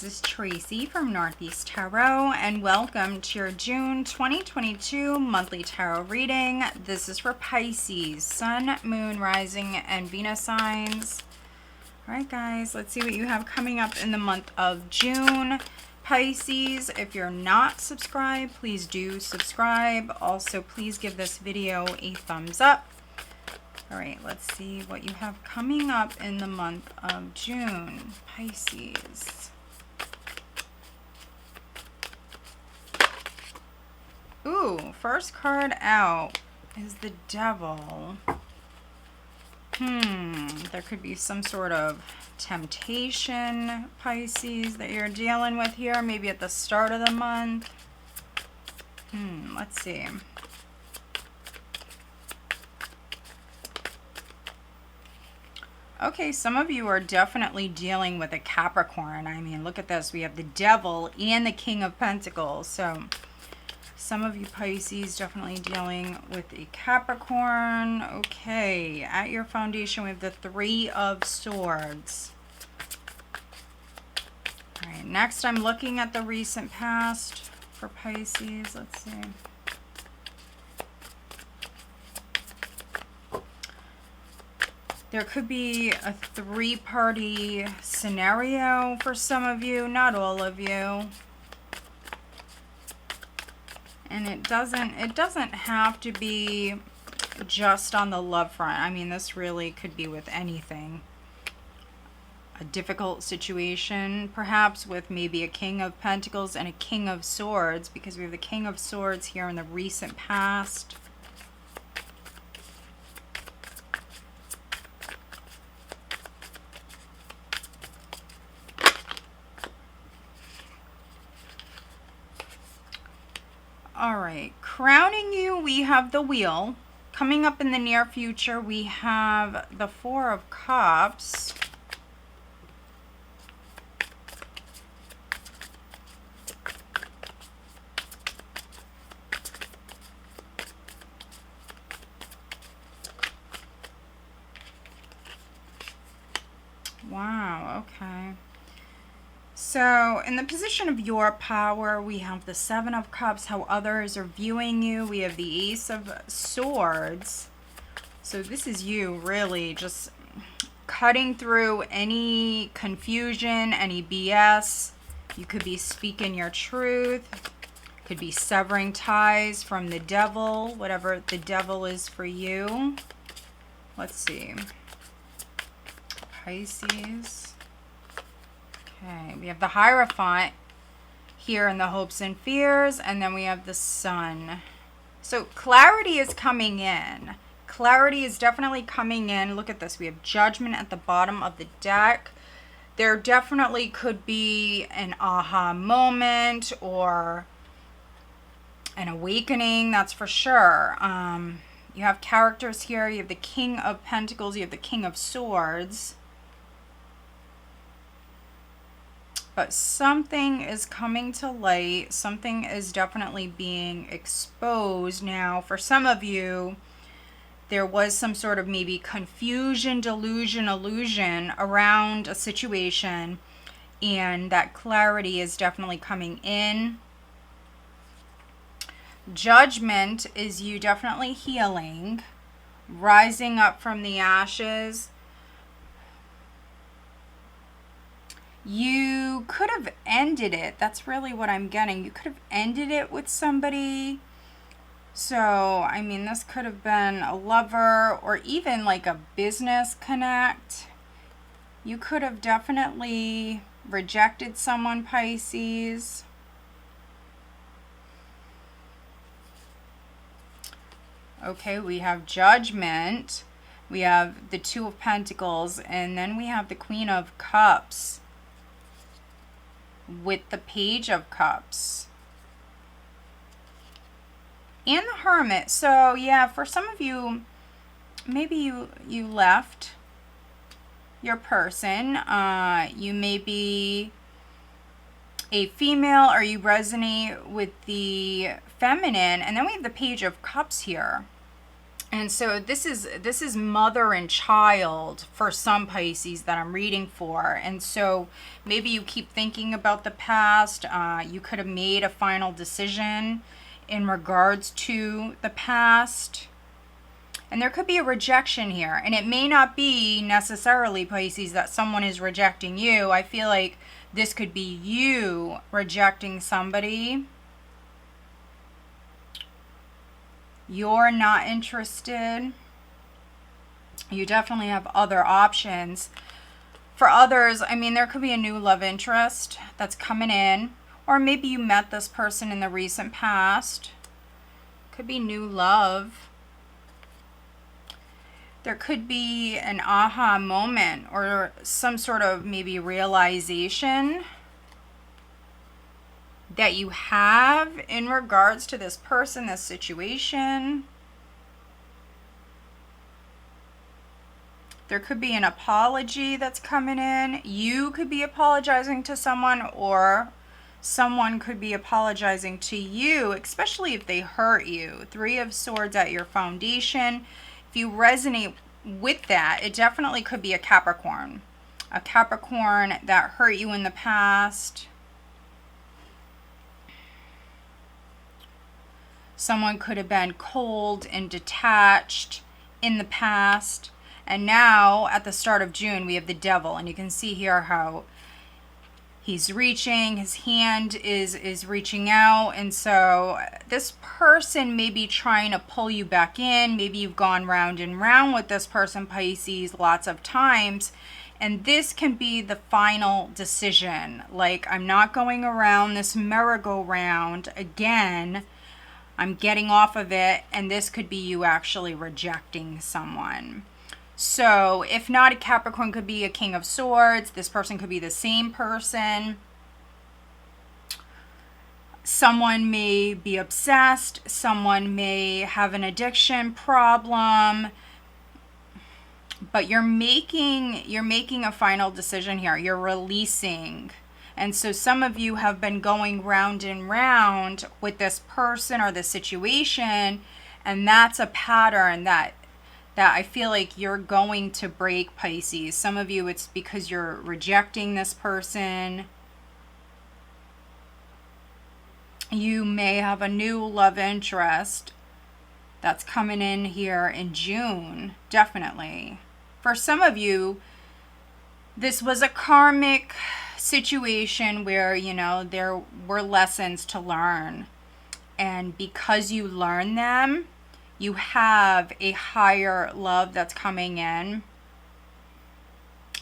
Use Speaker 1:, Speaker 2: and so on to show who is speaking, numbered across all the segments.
Speaker 1: this is Tracy from Northeast Tarot, and welcome to your June 2022 monthly tarot reading. This is for Pisces, Sun, Moon, Rising, and Venus signs. All right, guys, let's see what you have coming up in the month of June. Pisces, if you're not subscribed, please do subscribe. Also, please give this video a thumbs up. All right, let's see what you have coming up in the month of June, Pisces. Ooh, first card out is the Devil. There could be some sort of temptation, Pisces, that you're dealing with here, maybe at the start of the month. Let's see. Okay, some of you are definitely dealing with a Capricorn. I mean, look at this. We have the Devil and the King of Pentacles. So some of you Pisces definitely dealing with a Capricorn. Okay, at your foundation we have the Three of Swords. All right, next I'm looking at the recent past for Pisces. Let's see. There could be a three-party scenario for some of you, not all of you. And it doesn't have to be just on the love front. I mean, this really could be with anything. A difficult situation, perhaps with maybe a King of Pentacles and a King of Swords, because we have the King of Swords here in the recent past. All right, crowning you, we have the Wheel. Coming up in the near future, we have the Four of Cups. Wow, okay. So in the position of your power, we have the Seven of Cups, how others are viewing you. We have the Ace of Swords. So this is you really just cutting through any confusion, any BS. You could be speaking your truth. Could be severing ties from the Devil, whatever the Devil is for you. Let's see. Pisces. Okay, we have the Hierophant here in the Hopes and Fears, and then we have the Sun. So clarity is coming in. Clarity is definitely coming in. Look at this. We have Judgment at the bottom of the deck. There definitely could be an aha moment or an awakening, that's for sure. You have characters here. You have the King of Pentacles. You have the King of Swords. But something is coming to light. Something is definitely being exposed. Now, for some of you, there was some sort of maybe confusion, delusion, illusion around a situation. And that clarity is definitely coming in. Judgment is you definitely healing, rising up from the ashes. You could have ended it. That's really what I'm getting. You could have ended it with somebody. So, I mean, this could have been a lover or even like a business connect. You could have definitely rejected someone, Pisces. Okay, we have Judgment. We have the Two of Pentacles. And then we have the Queen of Cups with the Page of Cups and the Hermit. So yeah, for some of you, maybe you left your person. You may be a female or you resonate with the feminine. And then we have the Page of Cups here. And so this is mother and child for some Pisces that I'm reading for. And so maybe you keep thinking about the past. You could have made a final decision in regards to the past. And there could be a rejection here. And it may not be necessarily, Pisces, that someone is rejecting you. I feel like this could be you rejecting somebody. You're not interested. You definitely have other options. For others, I mean, there could be a new love interest that's coming in. Or maybe you met this person in the recent past. Could be new love. There could be an aha moment or some sort of maybe realization that you have in regards to this person, this situation. There could be an apology that's coming in. You could be apologizing to someone, or someone could be apologizing to you, especially if they hurt you. 3 of Swords at your foundation. If you resonate with that, it definitely could be a Capricorn. A Capricorn that hurt you in the past. Someone could have been cold and detached in the past. And now, at the start of June, we have the Devil. And you can see here how he's reaching. His hand is reaching out. And so this person may be trying to pull you back in. Maybe you've gone round and round with this person, Pisces, lots of times. And this can be the final decision. Like, I'm not going around this merry-go-round again. I'm getting off of it, and this could be you actually rejecting someone. So if not a Capricorn, could be a King of Swords. This person could be the same person. Someone may be obsessed. Someone may have an addiction problem. But you're making a final decision here. You're releasing. And so some of you have been going round and round with this person or this situation, and that's a pattern that I feel like you're going to break, Pisces. Some of you, it's because you're rejecting this person. You may have a new love interest that's coming in here in June, definitely. For some of you, this was a karmic situation where, you know, there were lessons to learn. And because you learn them, you have a higher love that's coming in.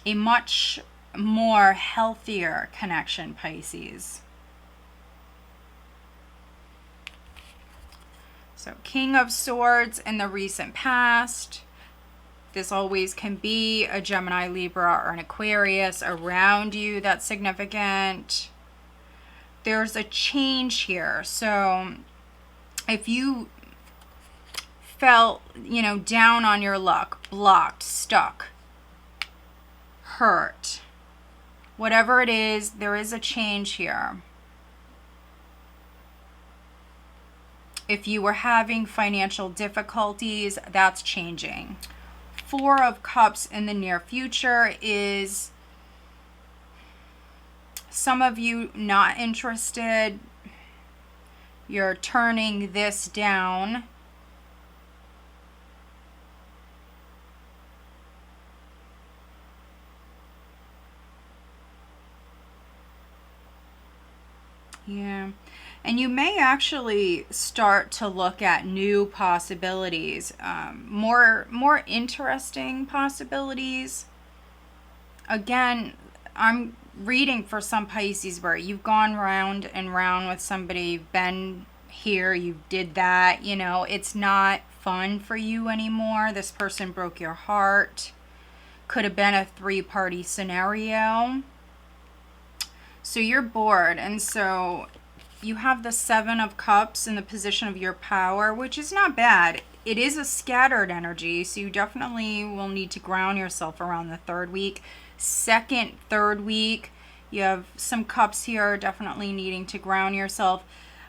Speaker 1: A much more healthier connection, Pisces. So King of Swords in the recent past. This always can be a Gemini, Libra, or an Aquarius around you that's significant. There's a change here. So if you felt, you know, down on your luck, blocked, stuck, hurt, whatever it is, there is a change here. If you were having financial difficulties, that's changing. 4 of Cups in the near future is some of you not interested. You're turning this down. Yeah. And you may actually start to look at new possibilities, more interesting possibilities. Again, I'm reading for some Pisces where you've gone round and round with somebody, you've been here, you did that, you know, it's not fun for you anymore. This person broke your heart. Could have been a 3-party scenario. So you're bored, and so you have the 7 of Cups in the position of your power, which is not bad. It is a scattered energy, so you definitely will need to ground yourself around the 3rd week. 2nd, 3rd week, you have some Cups here, definitely needing to ground yourself.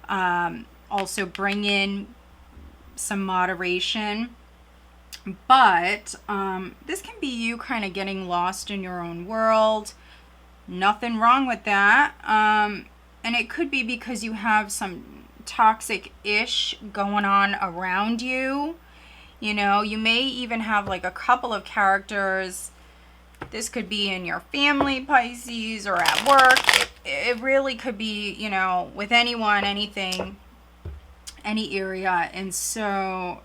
Speaker 1: Also bring in some moderation. But this can be you kind of getting lost in your own world. Nothing wrong with that. And it could be because you have some toxic-ish going on around you. You know, you may even have like a couple of characters. This could be in your family, Pisces, or at work. It really could be, you know, with anyone, anything, any area. And so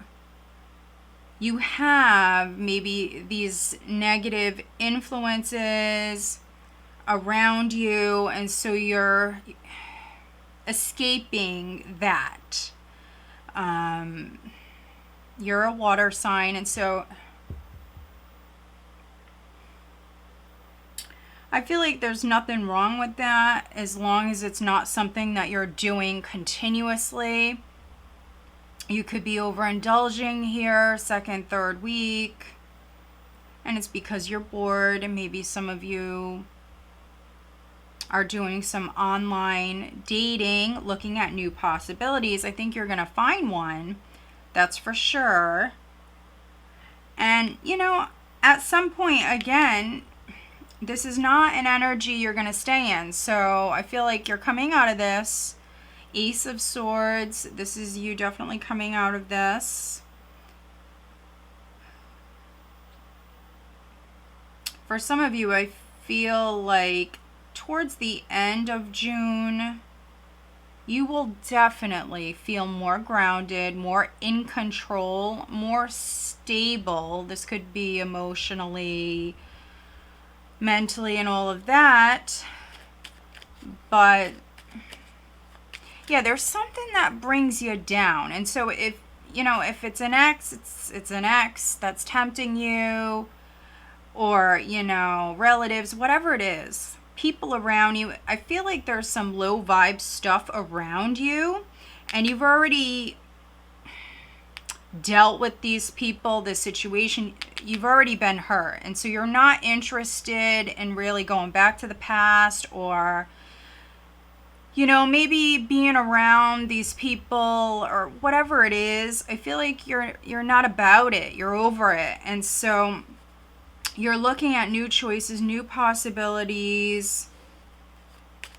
Speaker 1: you have maybe these negative influences around you, and so you're escaping that. You're a water sign, and so I feel like there's nothing wrong with that as long as it's not something that you're doing continuously. You could be overindulging here, second, third week, and it's because you're bored, and maybe some of you are doing some online dating, looking at new possibilities. I think you're going to find one, that's for sure. And, you know, at some point, again, this is not an energy you're going to stay in. So I feel like you're coming out of this. Ace of Swords, this is you definitely coming out of this. For some of you, I feel like towards the end of June, you will definitely feel more grounded, more in control, more stable. This could be emotionally, mentally, and all of that. But yeah, there's something that brings you down. And so if, you know, if it's an ex, it's an ex that's tempting you, or, you know, relatives, whatever it is, people around you, I feel like there's some low vibe stuff around you, and you've already dealt with these people, this situation, you've already been hurt, and so you're not interested in really going back to the past, or, you know, maybe being around these people or whatever it is. I feel like you're not about it, you're over it, and so you're looking at new choices, new possibilities.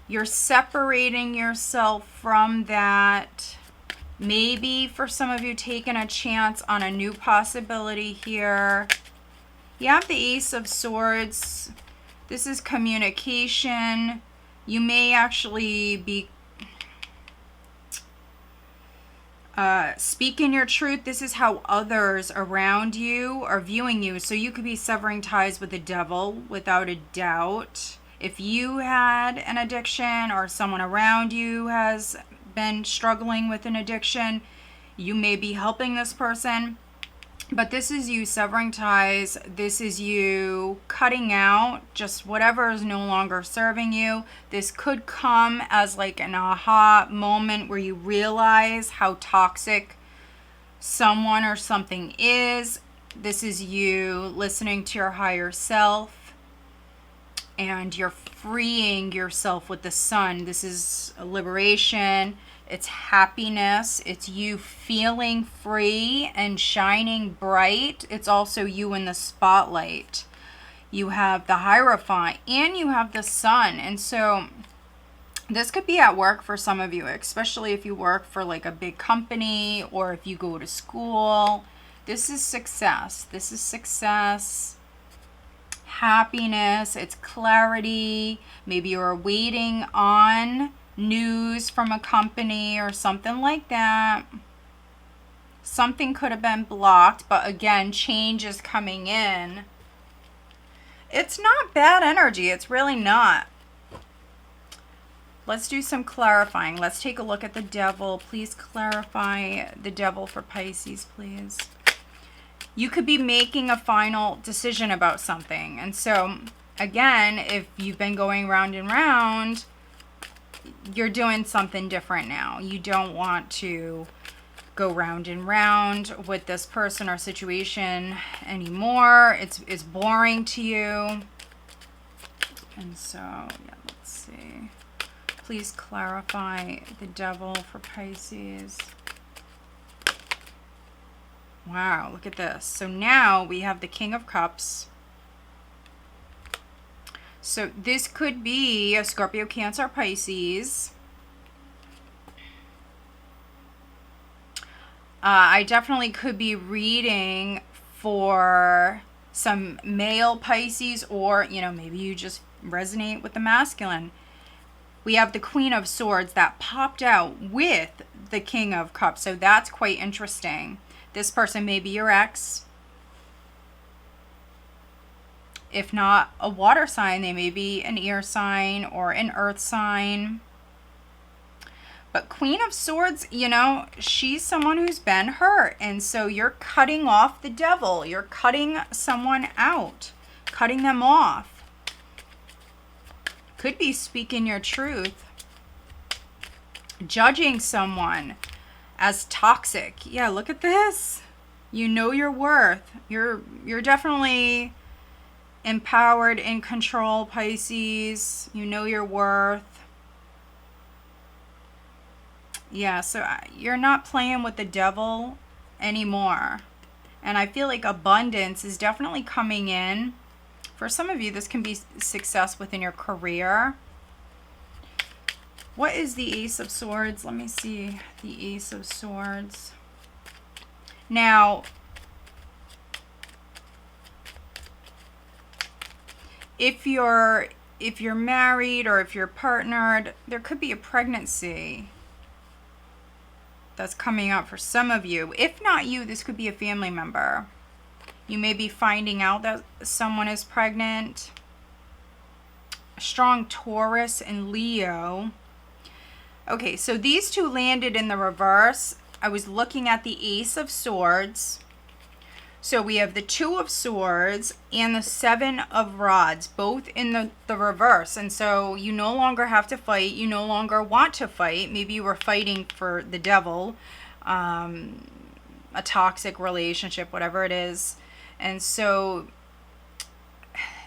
Speaker 1: You're separating yourself from that. Maybe for some of you, taking a chance on a new possibility here. You have the Ace of Swords. This is communication. You may actually be speaking your truth. This is how others around you are viewing you. So you could be severing ties with the devil, without a doubt. If you had an addiction, or someone around you has been struggling with an addiction, you may be helping this person. But this is you severing ties. This is you cutting out just whatever is no longer serving you. This could come as like an aha moment where you realize how toxic someone or something is. This is you listening to your higher self, and you're freeing yourself with the sun. This is a liberation. It's happiness. It's you feeling free and shining bright. It's also you in the spotlight. You have the Hierophant and you have the sun. And so this could be at work for some of you, especially if you work for like a big company, or if you go to school. This is success. This is success. Happiness. It's clarity. Maybe you're waiting on news from a company or something like that. Something could have been blocked, but again, change is coming in. It's not bad energy. It's really not. Let's do some clarifying. Let's take a look at the devil. Please clarify the devil for Pisces, please. You could be making a final decision about something. And so, again, if you've been going round and round, you're doing something different now. You don't want to go round and round with this person or situation anymore. It's boring to you. And so, yeah, let's see. Please clarify the devil for Pisces. Wow, look at this. So now we have the King of Cups. So this could be a Scorpio, Cancer, Pisces. I definitely could be reading for some male Pisces, or, you know, maybe you just resonate with the masculine. We have the Queen of Swords that popped out with the King of Cups. So that's quite interesting. This person may be your ex. If not a water sign, they may be an air sign or an earth sign. But Queen of Swords, you know, she's someone who's been hurt. And so you're cutting off the devil. You're cutting someone out, cutting them off. Could be speaking your truth. Judging someone as toxic. Yeah, look at this. You know your worth. You're definitely empowered, in control, Pisces. You know your worth. Yeah, so you're not playing with the devil anymore. And I feel like abundance is definitely coming in. For some of you, this can be success within your career. What is the Ace of Swords? Let me see the Ace of Swords. Now, if you're married or if you're partnered, there could be a pregnancy that's coming up for some of you. If not you, this could be a family member. You may be finding out that someone is pregnant. A strong Taurus and Leo. Okay, so these two landed in the reverse. I was looking at the Ace of Swords. So we have the Two of Swords and the Seven of Rods, both in the reverse. And so you no longer have to fight. You no longer want to fight. Maybe you were fighting for the devil, a toxic relationship, whatever it is. And so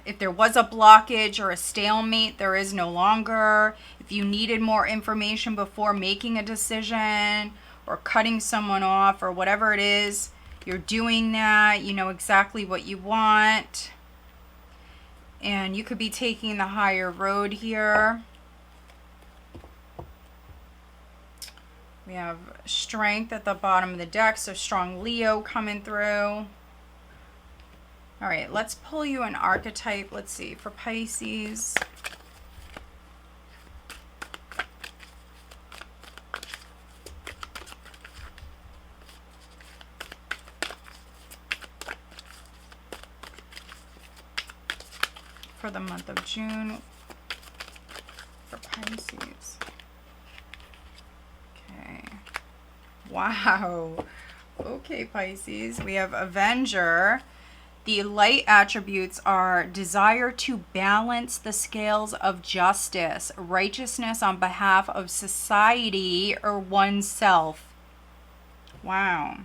Speaker 1: if there was a blockage or a stalemate, there is no longer. If you needed more information before making a decision or cutting someone off or whatever it is, you're doing that. You know exactly what you want. And you could be taking the higher road here. We have strength at the bottom of the deck, so strong Leo coming through. All right, let's pull you an archetype. Let's see, for Pisces. For the month of June for Pisces. Okay. Wow. Okay, Pisces. We have Avenger. The light attributes are desire to balance the scales of justice, righteousness on behalf of society or oneself. Wow.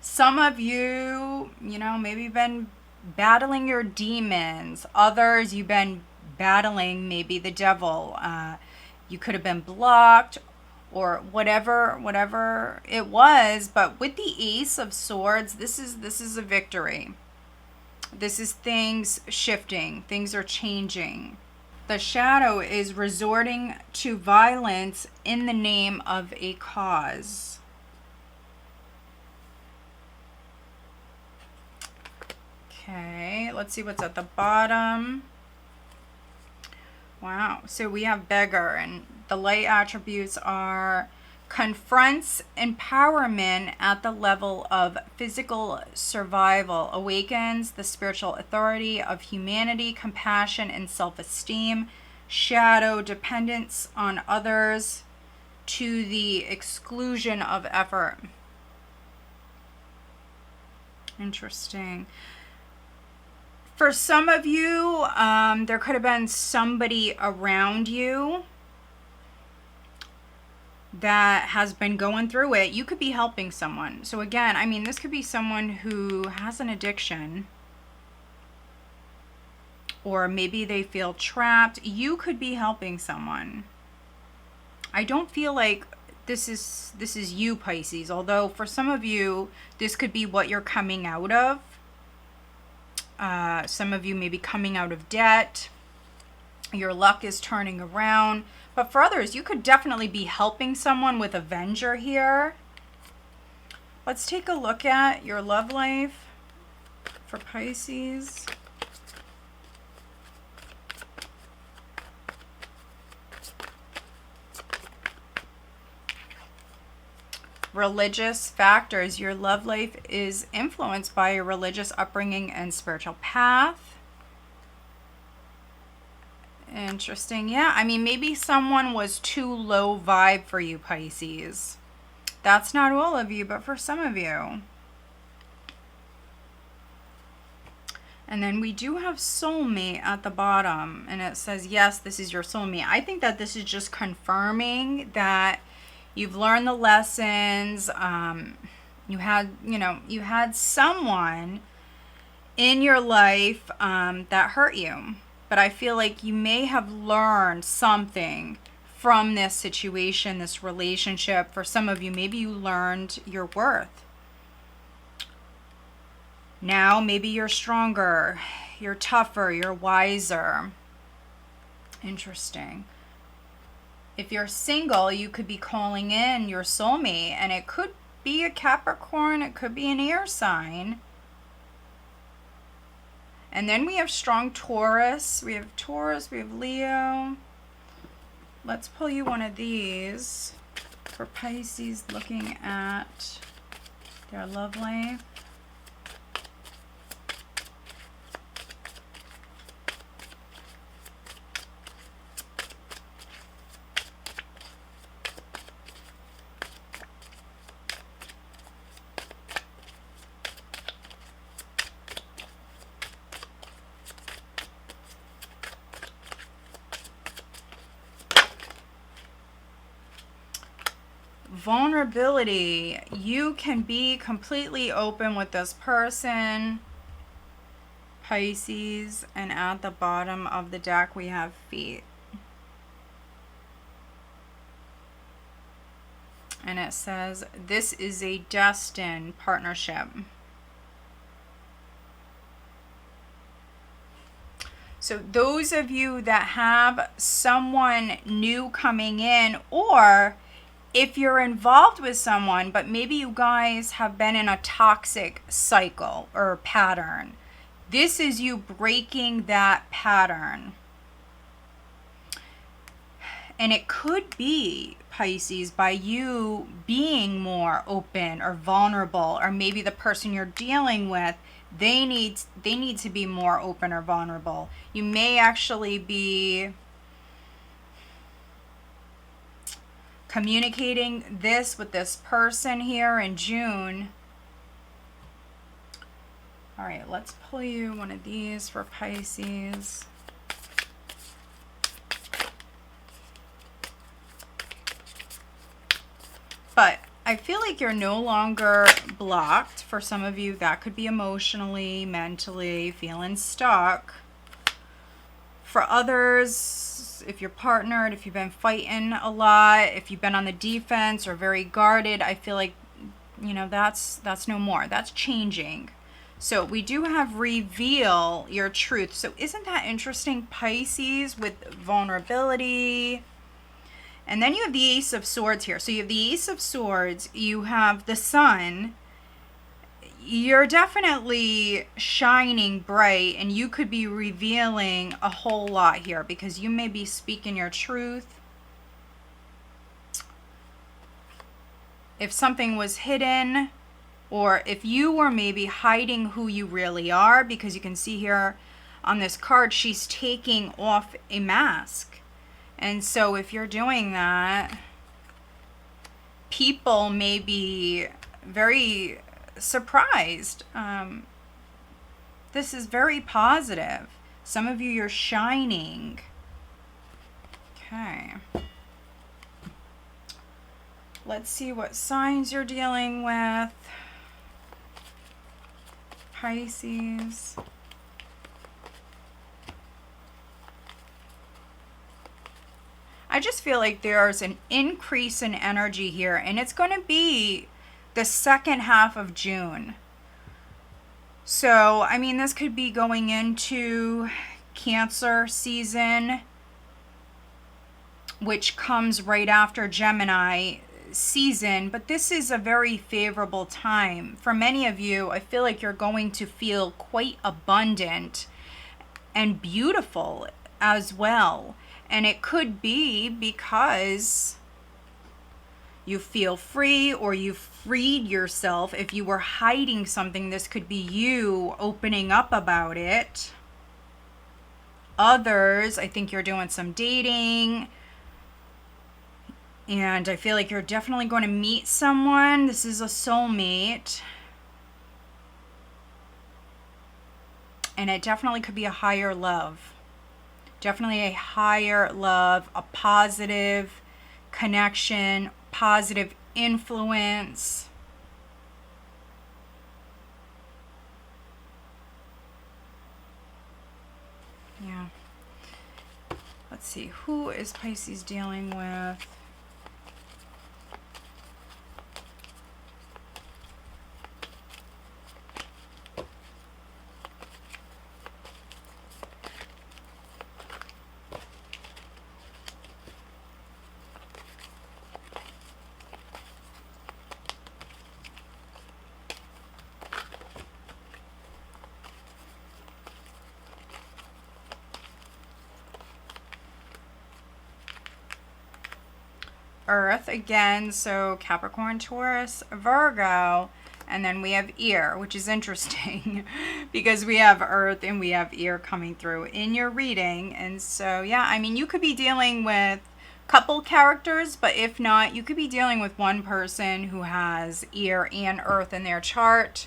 Speaker 1: Some of you, you know, maybe been battling your demons. Others, you've been battling maybe the devil. You could have been blocked or whatever it was. But with the Ace of Swords, this is a victory. This is things shifting. Things are changing. The shadow is resorting to violence in the name of a cause. Okay, let's see what's at the bottom. Wow, so we have beggar, and the light attributes are confronts empowerment at the level of physical survival, awakens the spiritual authority of humanity, compassion, and self-esteem. Shadow, dependence on others to the exclusion of effort. Interesting. For some of you, there could have been somebody around you that has been going through it. You could be helping someone. So again, I mean, this could be someone who has an addiction, or maybe they feel trapped. You could be helping someone. I don't feel like this is you, Pisces. Although for some of you, this could be what you're coming out of. Some of you may be coming out of debt. Your luck is turning around. But for others, you could definitely be helping someone with Avenger here. Let's take a look at your love life for Pisces. Religious factors. Your love life is influenced by your religious upbringing and spiritual path. Interesting. Yeah, I mean, maybe someone was too low vibe for you, Pisces. That's not all of you, but for some of you. And then we do have soulmate at the bottom, and it says, yes, this is your soulmate. I think that this is just confirming that you've learned the lessons. You had someone in your life that hurt you. But I feel like you may have learned something from this situation, this relationship. For some of you, maybe you learned your worth. Now, maybe you're stronger, you're tougher, you're wiser. Interesting. If you're single, you could be calling in your soulmate, and it could be a Capricorn, it could be an air sign. And then we have strong Taurus. We have Taurus, we have Leo. Let's pull you one of these for Pisces looking at their love life. Vulnerability. You can be completely open with this person, Pisces, and at the bottom of the deck we have feet. And it says, this is a destined partnership. So those of you that have someone new coming in, or if you're involved with someone, but maybe you guys have been in a toxic cycle or pattern, this is you breaking that pattern. And it could be, Pisces, by you being more open or vulnerable, or maybe the person you're dealing with, they need to be more open or vulnerable. You may actually be communicating this with this person here in June. All right, let's pull you one of these for Pisces. But I feel like you're no longer blocked. For some of you, that could be emotionally, mentally, feeling stuck. For others, if you're partnered, if you've been fighting a lot, if you've been on the defense or very guarded, I feel like, you know, that's no more. That's changing. So we do have reveal your truth. So isn't that interesting, Pisces, with vulnerability? And then you have the Ace of Swords here. So you have the Ace of Swords, you have the Sun. You're definitely shining bright, and you could be revealing a whole lot here because you may be speaking your truth. If something was hidden, or if you were maybe hiding who you really are, because you can see here on this card, she's taking off a mask. And so if you're doing that, people may be very surprised. This is very positive. Some of you, you're shining. Okay. Let's see what signs you're dealing with. Pisces. I just feel like there's an increase in energy here, and it's going to be the second half of June. So, I mean, this could be going into Cancer season, which comes right after Gemini season, but this is a very favorable time. For many of you, I feel like you're going to feel quite abundant and beautiful as well. And it could be because you feel free, or you freed yourself. If you were hiding something, this could be you opening up about it. Others, I think you're doing some dating, and I feel like you're definitely going to meet someone. This is a soulmate. And it definitely could be a higher love. Definitely a higher love, a positive connection, positive influence. Yeah. Let's see. Who is Pisces dealing with? Earth again, so Capricorn, Taurus, Virgo, and then we have ear, which is interesting because we have Earth and we have ear coming through in your reading. And so, yeah, I mean, you could be dealing with couple characters, but if not, you could be dealing with one person who has ear and Earth in their chart.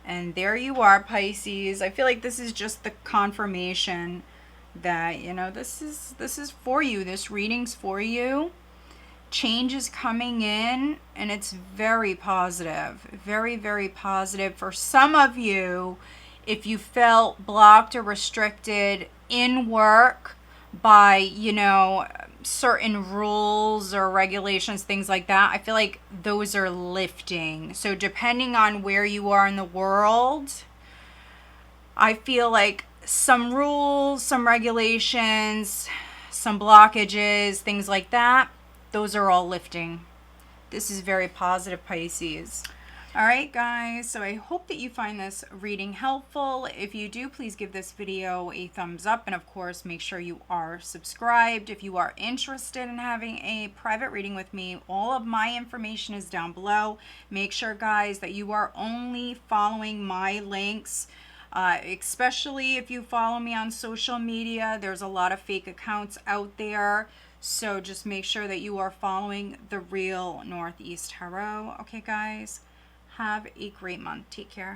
Speaker 1: And there you are, Pisces. I feel like this is just the confirmation that, you know, this is for you. This reading's for you. Change is coming in, and it's very positive. Very, very positive. For some of you, if you felt blocked or restricted in work by, you know, certain rules or regulations, things like that, I feel like those are lifting. So depending on where you are in the world, I feel like some rules, some regulations, some blockages, things like that, those are all lifting. This is very positive, Pisces. All right, guys, so I hope that you find this reading helpful. If you do, please give this video a thumbs up, and of course, make sure you are subscribed. If you are interested in having a private reading with me, all of my information is down below. Make sure, guys, that you are only following my links. Especially if you follow me on social media, there's a lot of fake accounts out there. So just make sure that you are following the real Northeast Tarot. Okay, guys, have a great month. Take care.